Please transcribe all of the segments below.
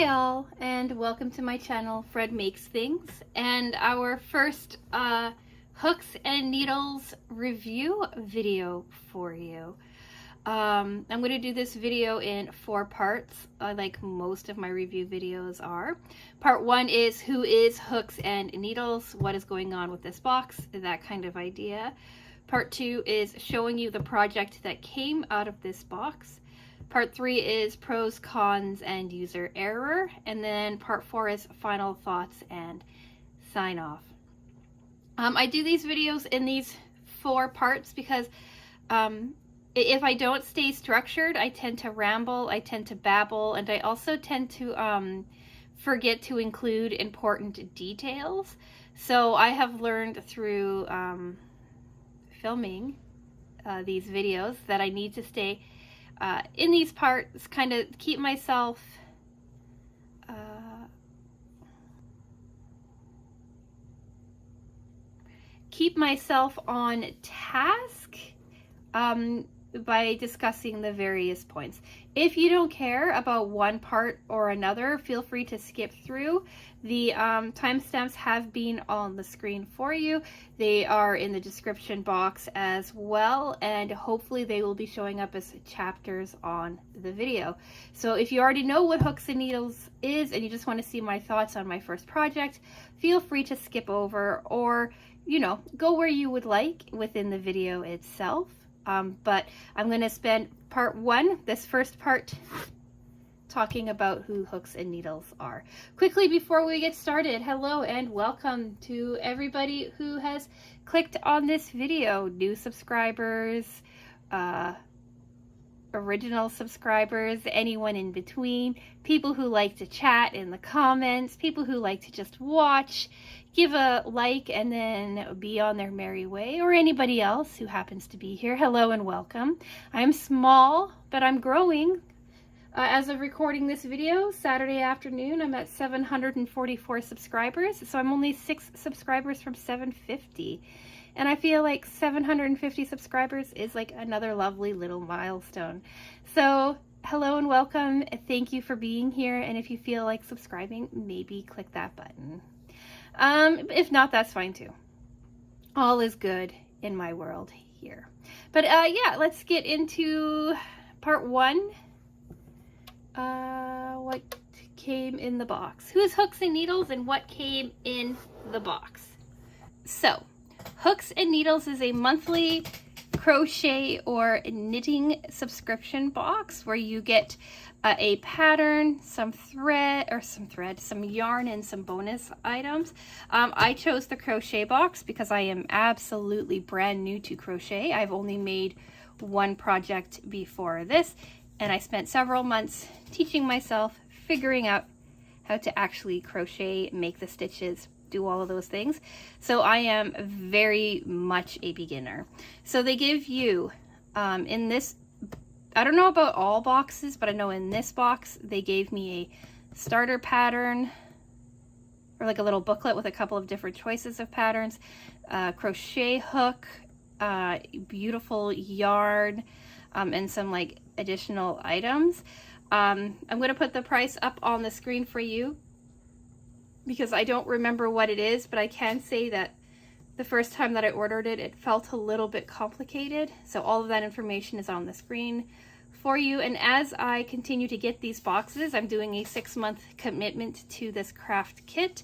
Hi all, and welcome to my channel, Fred Makes Things, and our first hooks and needles review video for you. I'm going to do this video in 4 parts, like most of my review videos are. Part 1 is who is hooks and needles, what is going on with this box, that kind of idea. Part 2 is showing you the project that came out of this box. Part 3 is pros, cons, and user error. And then part 4 is final thoughts and sign off. I do these videos in these 4 parts because if I don't stay structured, I tend to ramble, I tend to babble, and I also tend to forget to include important details. So I have learned through filming these videos that I need to stay in these parts, kind of keep myself on task by discussing the various points. If you don't care about one part or another, feel free to skip through. The timestamps have been on the screen for you. They are in the description box as well, and hopefully they will be showing up as chapters on the video. So if you already know what hooks and needles is and you just want to see my thoughts on my first project, feel free to skip over, or go where you would like within the video itself. But I'm going to spend part 1, this first part, talking about who hooks and needles are. Quickly before we get started, hello and welcome to everybody who has clicked on this video. New subscribers, original subscribers, anyone in between, people who like to chat in the comments, people who like to just watch, give a like and then be on their merry way, or anybody else who happens to be here. Hello and welcome. I'm small, but I'm growing. As of recording this video, Saturday afternoon, I'm at 744 subscribers, so I'm only 6 subscribers from 750. And I feel like 750 subscribers is like another lovely little milestone. So hello and welcome. Thank you for being here. And if you feel like subscribing, maybe click that button. If not, that's fine too. All is good in my world here. But yeah, let's get into part 1. What came in the box? Who's hooks and needles and what came in the box? So, Hooks and Needles is a monthly crochet or knitting subscription box where you get a pattern, some yarn, and some bonus items. I chose the crochet box because I am absolutely brand new to crochet. I've only made 1 project before this, and I spent several months teaching myself, figuring out how to actually crochet, make the stitches, do all of those things. So I am very much a beginner. So they give you in this, I don't know about all boxes, but I know in this box they gave me a starter pattern, or like a little booklet with a couple of different choices of patterns, crochet hook, beautiful yarn, and some like additional items. I'm going to put the price up on the screen for you because I don't remember what it is, but I can say that the first time that I ordered it, it felt a little bit complicated. So all of that information is on the screen for you. And as I continue to get these boxes, I'm doing a 6-month commitment to this craft kit.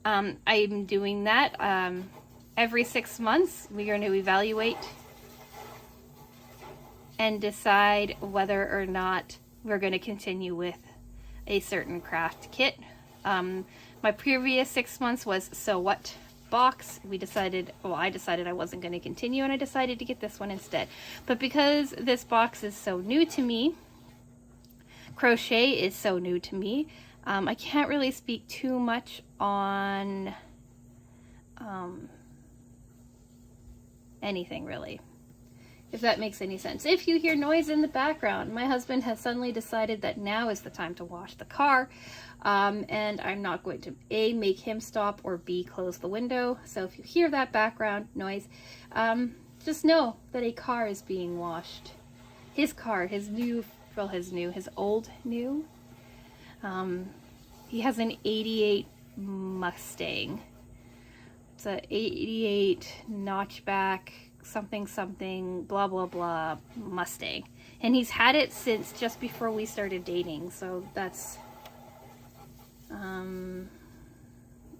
I'm doing that every 6 months. We're going to evaluate and decide whether or not we're going to continue with a certain craft kit. My previous 6 months was So What box. I decided I wasn't going to continue, and I decided to get this one instead. But because this box is so new to me, crochet is so new to me, I can't really speak too much on anything really, if that makes any sense. If you hear noise in the background, my husband has suddenly decided that now is the time to wash the car, and I'm not going to A, make him stop, or B, close the window. So if you hear that background noise, just know that a car is being washed. His car, his old new. he has an 88 Mustang. It's a 88 notchback, something, something, blah, blah, blah, Mustang. And he's had it since just before we started dating. So that's,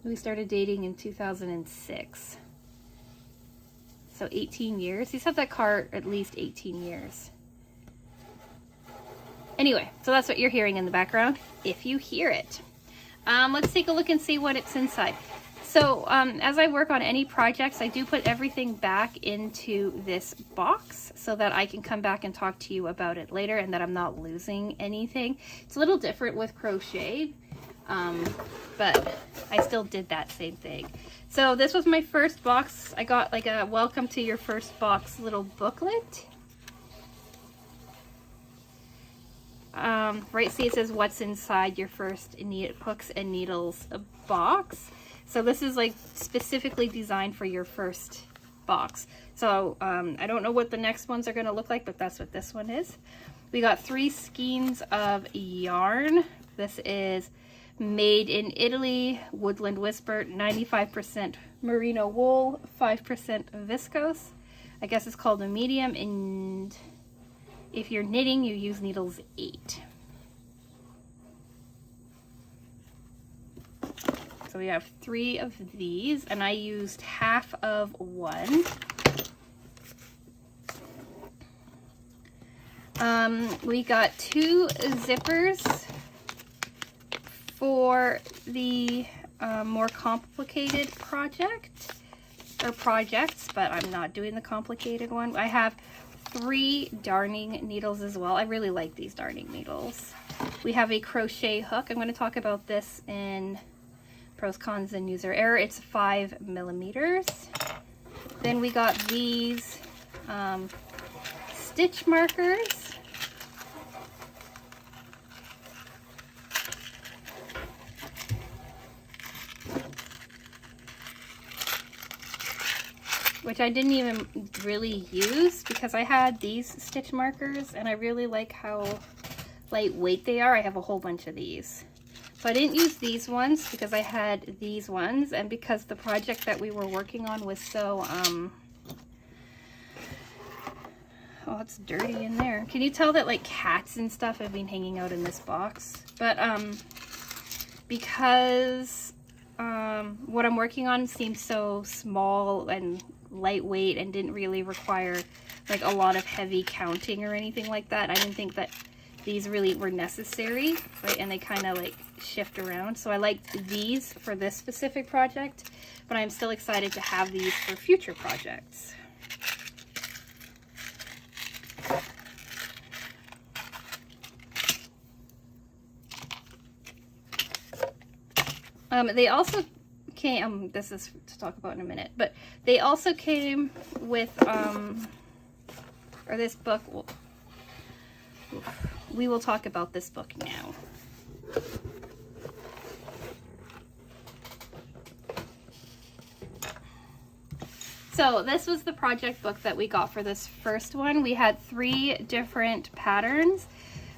we started dating in 2006. So 18 years. He's had that car at least 18 years. Anyway, so that's what you're hearing in the background, if you hear it. Let's take a look and see what it's inside. So as I work on any projects, I do put everything back into this box so that I can come back and talk to you about it later and that I'm not losing anything. It's a little different with crochet, but I still did that same thing. So this was my first box. I got like a welcome to your first box little booklet. Right, see it says what's inside your first hooks and needles box. So this is like specifically designed for your first box. So I don't know what the next ones are going to look like, but that's what this one is. We got 3 skeins of yarn. This is made in Italy, Woodland Whisper, 95% merino wool, 5% viscose. I guess it's called a medium, and if you're knitting, you use needles 8. So we have 3 of these, and I used half of one. We got 2 zippers for the more complicated projects, but I'm not doing the complicated one. I have 3 darning needles as well. I really like these darning needles. We have a crochet hook. I'm going to talk about this in pros, cons, and user error. It's 5 millimeters. Then we got these stitch markers. Which I didn't even really use because I had these stitch markers and I really like how lightweight they are. I have a whole bunch of these. So I didn't use these ones because I had these ones, and because the project that we were working on was so, oh, it's dirty in there. Can you tell that like cats and stuff have been hanging out in this box? But because what I'm working on seems so small and lightweight and didn't really require like a lot of heavy counting or anything like that, I didn't think that these really were necessary, right? And they kind of like shift around. So I liked these for this specific project, but I'm still excited to have these for future projects. They also came, this is to talk about in a minute, but they also came with, or this book, we will talk about this book now. So this was the project book that we got for this first one. We had 3 different patterns.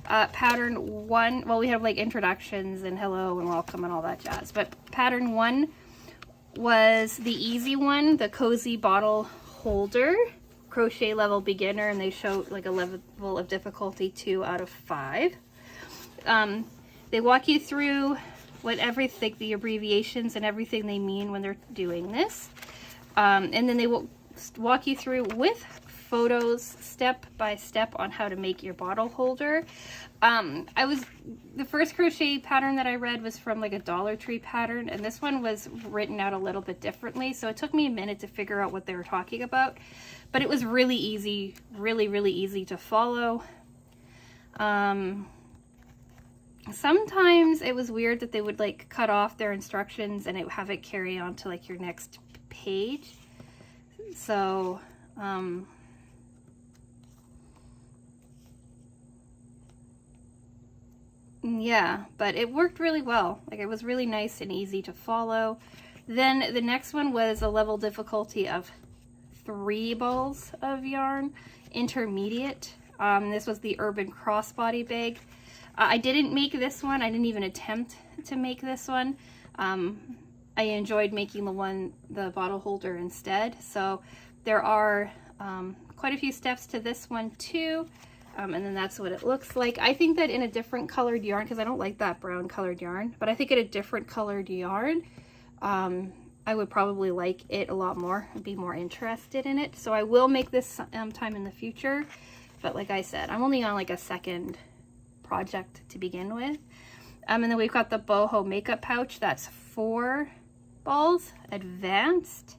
Pattern 1, well, we have like introductions and hello and welcome and all that jazz, but pattern 1 was the easy one, the cozy bottle holder, crochet level beginner, and they show like a level of difficulty 2 out of 5. They walk you through what everything, the abbreviations and everything they mean when they're doing this, and then they will walk you through with photos step by step on how to make your bottle holder. The first crochet pattern that I read was from like a Dollar Tree pattern, and this one was written out a little bit differently, so it took me a minute to figure out what they were talking about, but it was really easy, really easy to follow. Sometimes it was weird that they would like cut off their instructions and have it carry on to like your next page. So yeah, but it worked really well. Like, it was really nice and easy to follow. Then the next one was a level difficulty of 3 balls of yarn, intermediate. This was the Urban Crossbody bag. I didn't make this one. I didn't even attempt to make this one. I enjoyed making the bottle holder instead. So there are quite a few steps to this one too. And then that's what it looks like. I think that in a different colored yarn, because I don't like that brown colored yarn, but I think in a different colored yarn, I would probably like it a lot more and be more interested in it. So I will make this time in the future. But like I said, I'm only on like a second project to begin with. And then we've got the boho makeup pouch. That's 4 balls, advanced.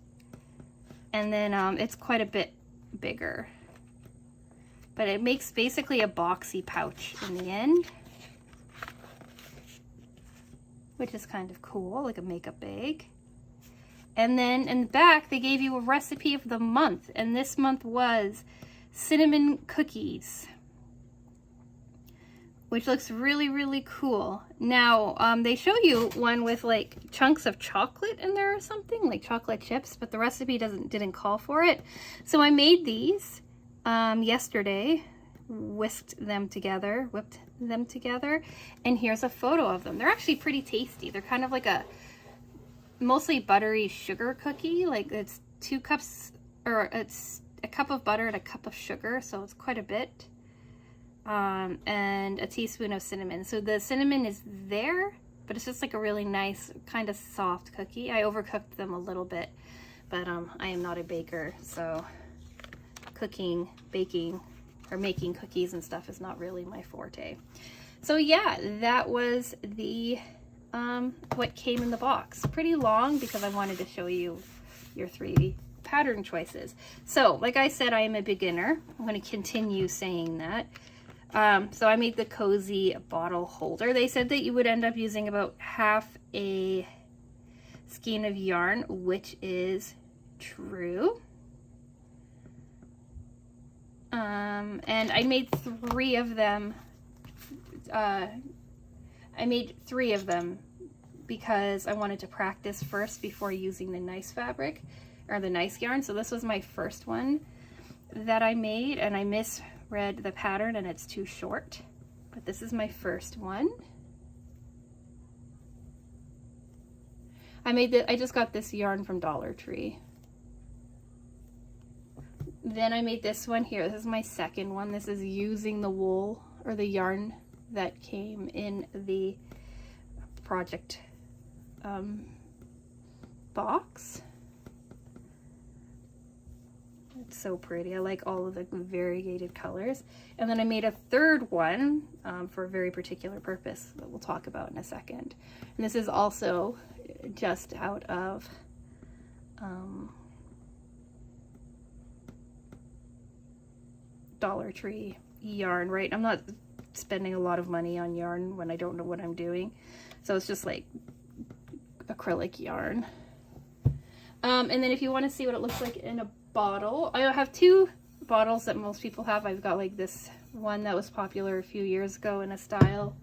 And then it's quite a bit bigger. But it makes basically a boxy pouch in the end, which is kind of cool, like a makeup bag. And then in the back, they gave you a recipe of the month, and this month was cinnamon cookies, which looks really, really cool. Now, they show you one with like chunks of chocolate in there or something, like chocolate chips, but the recipe didn't call for it. So I made these yesterday, whipped them together, and here's a photo of them. They're actually pretty tasty. They're kind of like a mostly buttery sugar cookie. Like it's 2 cups, or it's a cup of butter and a cup of sugar, so it's quite a bit. And a teaspoon of cinnamon. So the cinnamon is there, but it's just like a really nice kind of soft cookie. I overcooked them a little bit, but I am not a baker, so cooking, baking, or making cookies and stuff is not really my forte. So yeah, that was the what came in the box. Pretty long because I wanted to show you your 3 pattern choices. So like I said, I am a beginner. I'm going to continue saying that. So I made the cozy bottle holder. They said that you would end up using about half a skein of yarn, which is true. And I made 3 of them. I made 3 of them because I wanted to practice first before using the nice fabric or the nice yarn. So this was my first one that I made, and I misread the pattern and it's too short, but this is my first one. I just got this yarn from Dollar Tree. Then I made this one here. This is my second one. This is using the wool or the yarn that came in the project box. It's so pretty. I like all of the variegated colors. And then I made a third one for a very particular purpose that we'll talk about in a second. And this is also just out of Dollar Tree yarn, right? I'm not spending a lot of money on yarn when I don't know what I'm doing. So it's just like acrylic yarn. And then if you want to see what it looks like in a bottle, I have 2 bottles that most people have. I've got like this one that was popular a few years ago in a style.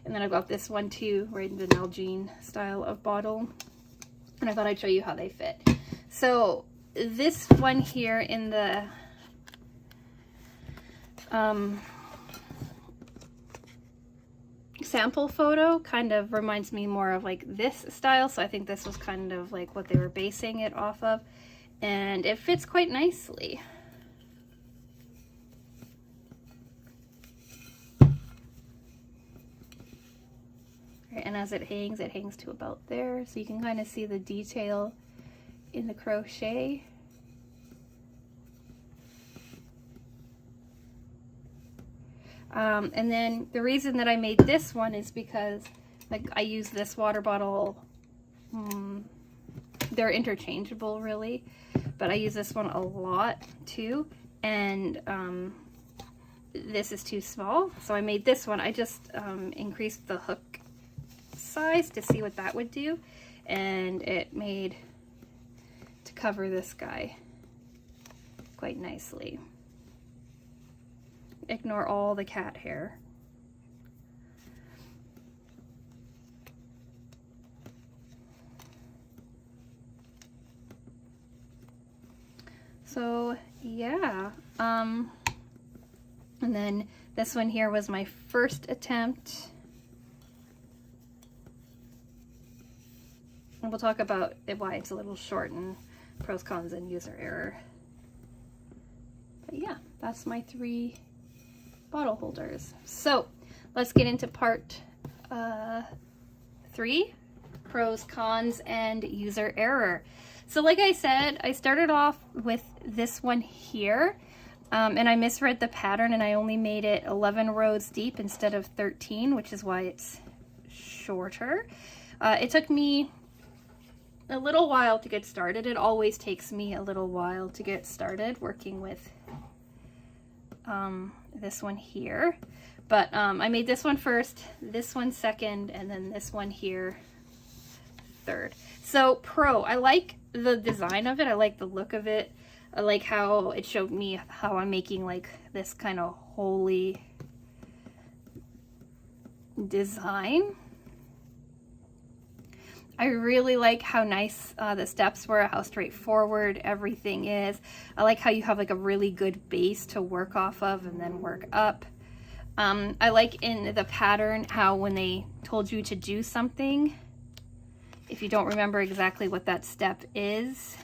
And then I've got this one too, right, in the Nalgene style of bottle. And I thought I'd show you how they fit. So this one here in the sample photo kind of reminds me more of like this style, so I think this was kind of like what they were basing it off of, and it fits quite nicely. And as it hangs to about there, so you can kind of see the detail in the crochet. And then the reason that I made this one is because like I use this water bottle, they're interchangeable really, but I use this one a lot too, and this is too small, so I made this one. I just increased the hook size to see what that would do, and it made to cover this guy quite nicely. Ignore all the cat hair. So yeah, and then This one here was my first attempt. And we'll talk about why it's a little short and pros, cons, and user error. But yeah, that's my 3 bottle holders. So let's get into part 3, pros, cons, and user error. So like I said, I started off with this one here, and I misread the pattern and I only made it 11 rows deep instead of 13, which is why it's shorter. It took me a little while to get started. It always takes me a little while to get started working with this one here. But I made this one first, this one second, and then this one here third. So pro, I like the design of it. I like the look of it. I like how it showed me how I'm making like this kind of holy design. I really like how nice the steps were, how straightforward everything is. I like how you have like a really good base to work off of and then work up. I like in the pattern how when they told you to do something, if you don't remember exactly what that step is,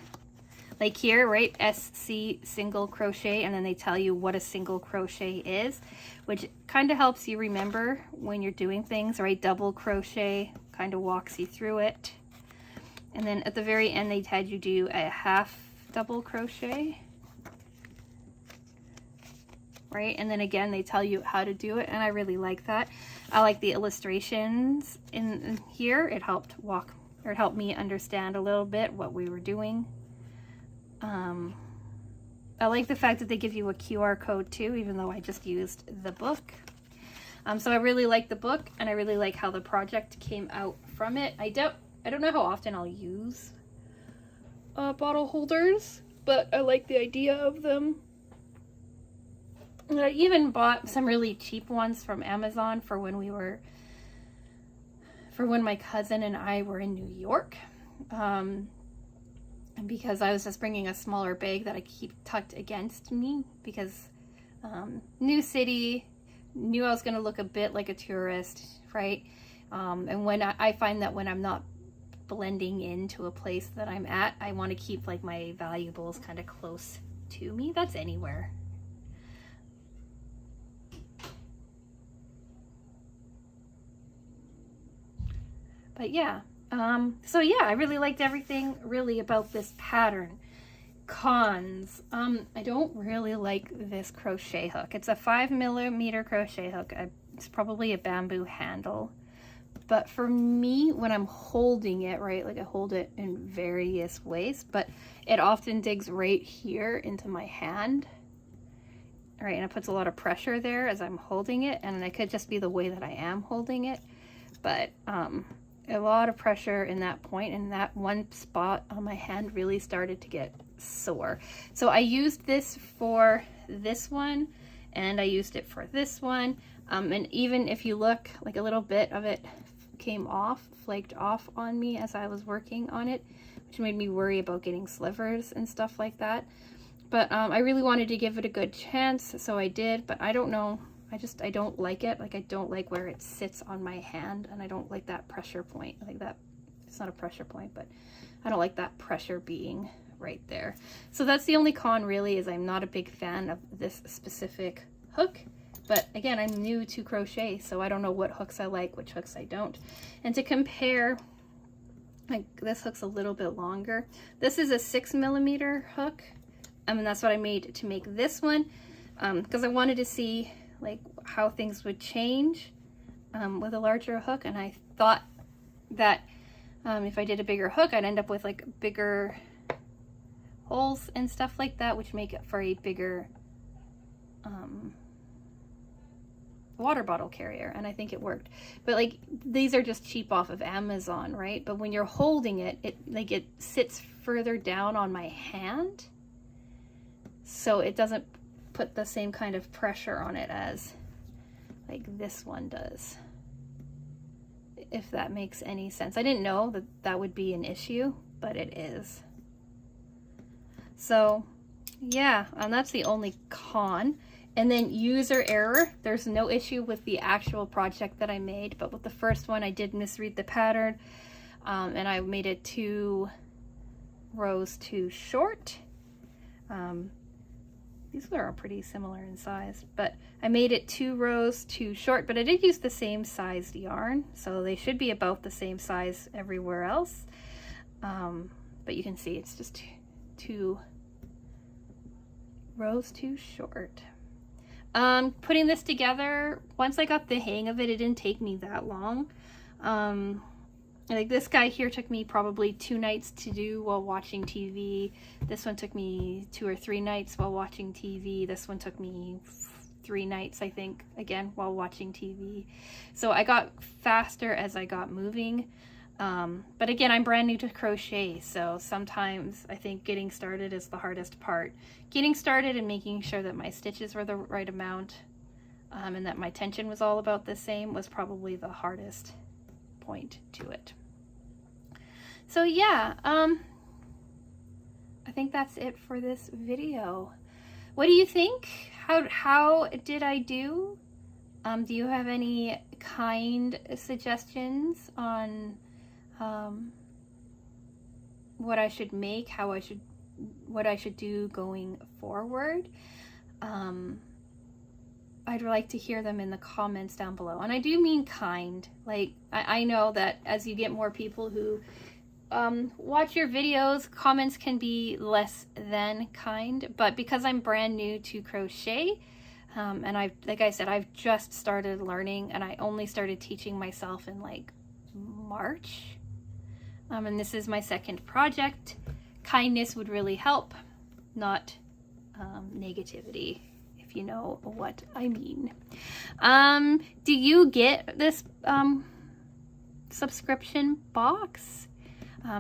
like here, right, SC single crochet, and then they tell you what a single crochet is, which kind of helps you remember when you're doing things, right? Double crochet kind of walks you through it. And then at the very end, they had you do a half double crochet, right? And then again, they tell you how to do it, and I really like that. I like the illustrations in here. It helped me understand a little bit what we were doing. I like the fact that they give you a QR code too, even though I just used the book. So I really like the book, and I really like how the project came out from it. I don't know how often I'll use bottle holders, but I like the idea of them. And I even bought some really cheap ones from Amazon for when my cousin and I were in New York. And because I was just bringing a smaller bag that I keep tucked against me, because new city, knew I was going to look a bit like a tourist, right? And when I find that when I'm not blending into a place that I'm at, I want to keep like my valuables kind of close to me. That's anywhere. But yeah, so yeah, I really liked everything really about this pattern. Cons, I don't really like this crochet hook. It's a 5mm crochet hook. It's probably a bamboo handle, but for me, when I'm holding it, right, like I hold it in various ways, but it often digs right here into my hand, right, and it puts a lot of pressure there as I'm holding it, and it could just be the way that I am holding it, but a lot of pressure in that point, and that one spot on my hand really started to get sore. So I used this for this one, and I used it for this one, and even if you look, like a little bit of it came off, flaked off on me as I was working on it, which made me worry about getting slivers and stuff like that. But I really wanted to give it a good chance, so I did, but I don't know, I don't like it. Like, I don't like where it sits on my hand, and I don't like that pressure point. I think that, it's not a pressure point, but I don't like that pressure being right there. So that's the only con really, is I'm not a big fan of this specific hook. But again, I'm new to crochet, so I don't know what hooks I like, which hooks I don't. And to compare, like, this hook's a little bit longer. This is a 6mm hook, and that's what I made to make this one, because I wanted to see like how things would change with a larger hook, and I thought that if I did a bigger hook, I'd end up with like bigger holes and stuff like that, which make it for a bigger water bottle carrier, and I think it worked. But like, these are just cheap off of Amazon, right? But when you're holding it, it sits further down on my hand, so it doesn't put the same kind of pressure on it as like this one does, if that makes any sense. I didn't know that that would be an issue, but it is. So yeah, that's the only con. And then user error, there's no issue with the actual project that I made, but with the first one I did misread the pattern, and I made it 2 rows too short. These are pretty similar in size, but I made it 2 rows too short, but I did use the same sized yarn, so they should be about the same size everywhere else. But you can see it's just 2 rows too short. Putting this together, once I got the hang of it, it didn't take me that long. Like this guy here took me probably 2 nights to do while watching TV. This one took me 2 or 3 nights while watching TV. This one took me 3 nights, I think, again, while watching TV. So I got faster as I got moving. But again, I'm brand new to crochet, so sometimes I think getting started is the hardest part. Getting started and making sure that my stitches were the right amount, and that my tension was all about the same was probably the hardest point to it. So yeah, I think that's it for this video. What do you think? How did I do? Do you have any kind suggestions on what I should make, what I should do going forward? I'd like to hear them in the comments down below. And I do mean kind. Like, I know that as you get more people who watch your videos, comments can be less than kind. But because I'm brand new to crochet, and like I said, I've just started learning, and I only started teaching myself in like March. And this is my second project. Kindness would really help, not negativity, if you know what I mean. Do you get this subscription box?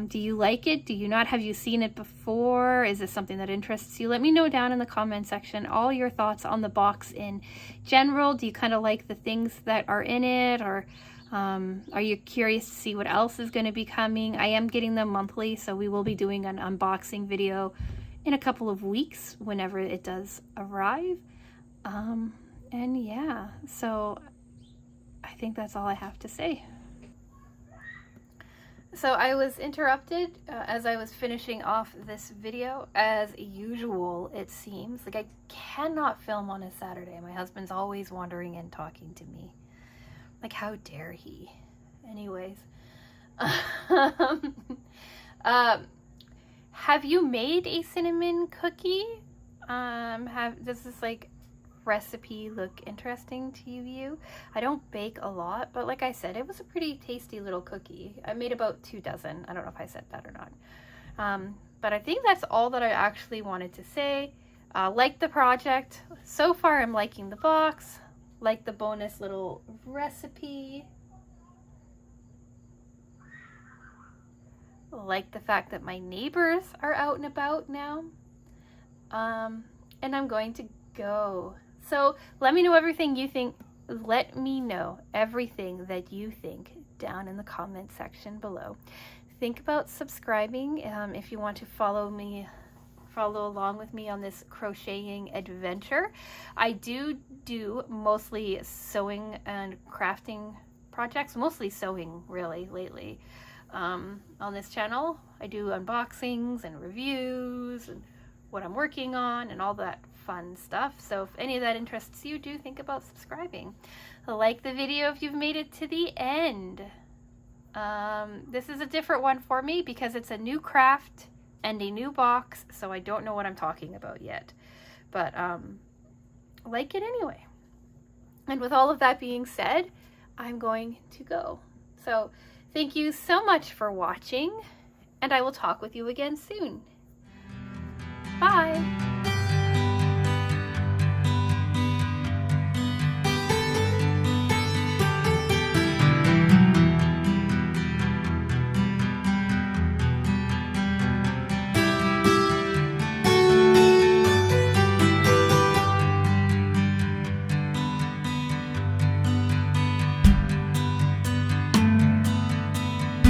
Do you like it? Do you not? Have you seen it before? Is this something that interests you? Let me know down in the comment section all your thoughts on the box in general. Do you kind of like the things that are in it, or are you curious to see what else is going to be coming? I am getting them monthly, so we will be doing an unboxing video in a couple of weeks whenever it does arrive. And yeah, so I think that's all I have to say. So I was interrupted as I was finishing off this video, as usual, it seems. Like, I cannot film on a Saturday. My husband's always wandering and talking to me. Like, how dare he? Anyways. Have you made a cinnamon cookie? Does this like recipe look interesting to you? I don't bake a lot, but like I said, it was a pretty tasty little cookie. I made about 2 dozen. I don't know if I said that or not. But I think that's all that I actually wanted to say. Like the project. So far I'm liking the box. Like the bonus little recipe. Like the fact that my neighbors are out and about now. And I'm going to go. So let me know everything you think. Let me know everything that you think down in the comment section below. Think about subscribing if you want to follow along with me on this crocheting adventure. I do mostly sewing and crafting projects, mostly sewing really lately. On this channel, I do unboxings and reviews and what I'm working on and all that fun stuff. So if any of that interests you, do think about subscribing. Like the video if you've made it to the end. This is a different one for me because it's a new craft and a new box, so I don't know what I'm talking about yet. But like it anyway. And with all of that being said, I'm going to go. So thank you so much for watching, and I will talk with you again soon. Bye!